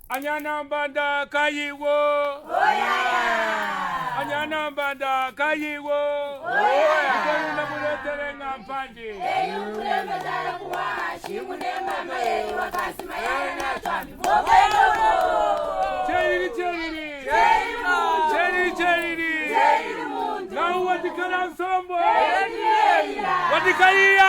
Anyana banda kayiwo. Anyana banda kayiwo. Ayana muletere ngampandi. Eyukule madala kuwa shimune mama yeli wakasi mayana twami. Cherry. Now what the color sombo? What the color?